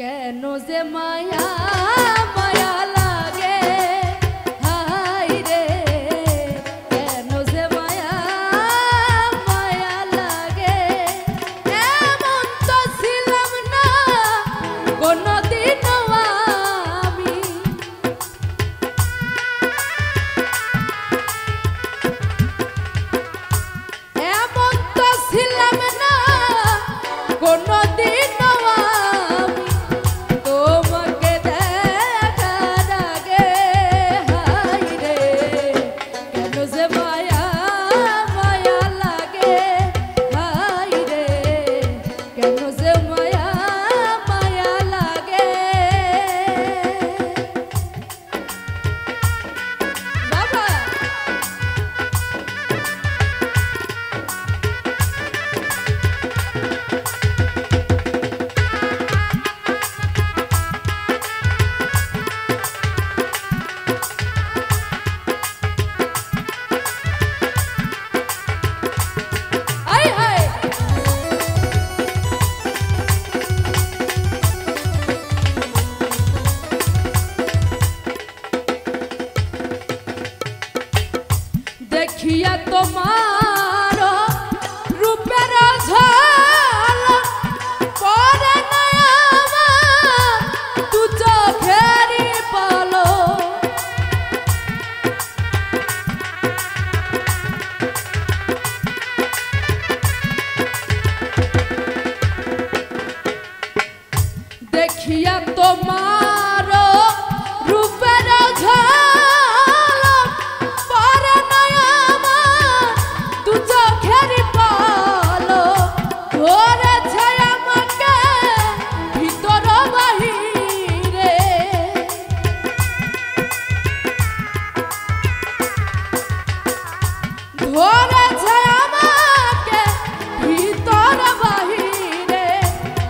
কেন যে মায়া মায়া লাগে হাই রে, কেন যে মায়া মায়া লাগে, এমন তো ছিলাম না কোনদিনও আমি। এমন তো ছিলাম না কোনদিনও আমি, তোমাকে দেখার আগে হাই রে, কেন যে মায়া মায়া লাগে হাই রে, কেন যে মায়া মায়া লাগে। বাবা দেখিয়া তোমার রূপের ঝলক পরে না আমার দু চোখেরই পলক। দেখিয়া তোমার রূপের ঝলক পরে না আমার দু চোখেরই পলক, ধরেছে আমাকে ভিতর বাহিরে। ধরেছে আমাকে ভিতর বাহিরে,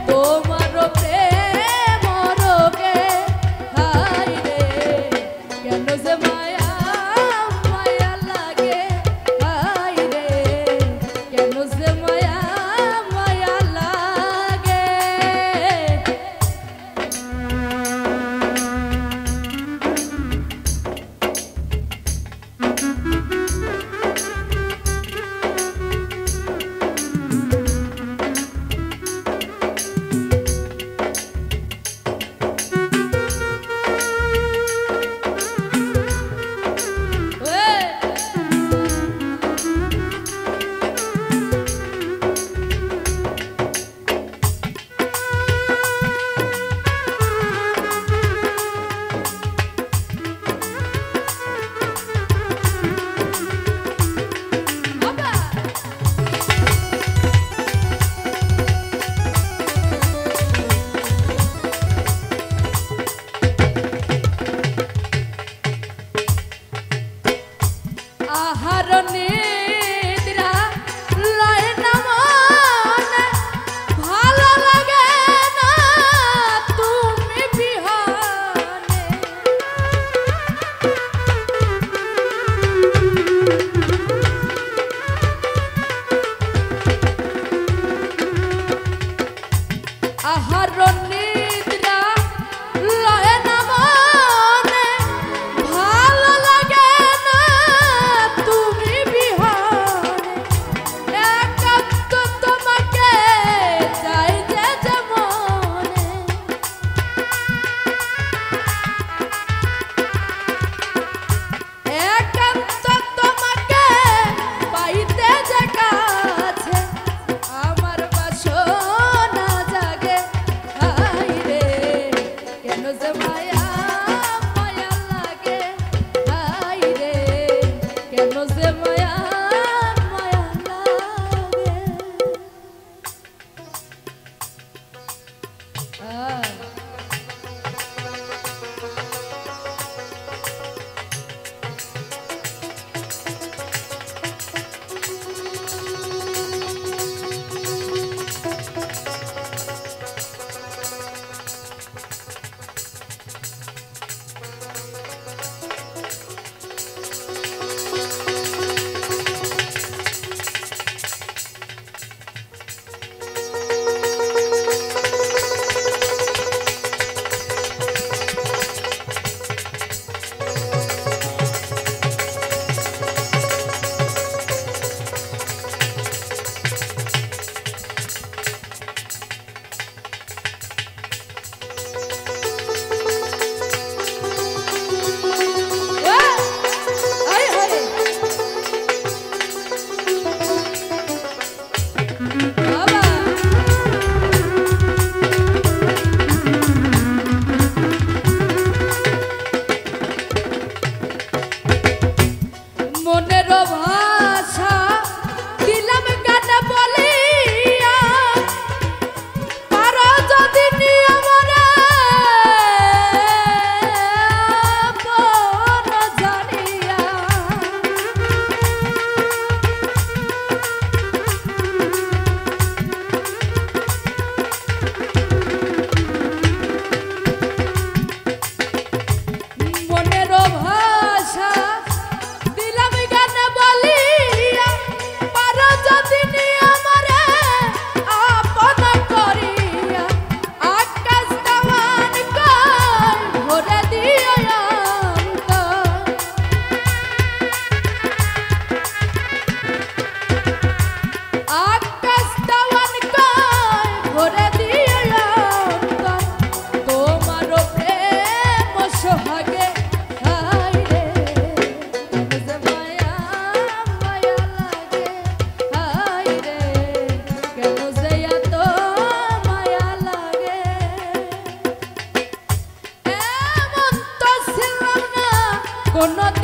তোমার প্রেম রোগে হাই রে, কেন যে মায়া মায়া লাগে হাই রে, কেন যে মায়া মায়া লাগে। আহার নিদ্রা লয় না মনে, ভালো লাগে না তুমি বিহনে। আহার নিদ্রা লয় না মনে, ভালো লাগে না তুমি বিহনে। একান্ত তোমাকে চাই যে যেমনে, একান্ত তোমাকে পাইতে যে কাছে, আমার বাসনা জাগে হাই রে, কেন যে মায়া মায়া লাগে হাই রে, কেন যে মায়া মায়া লাগে। কোনো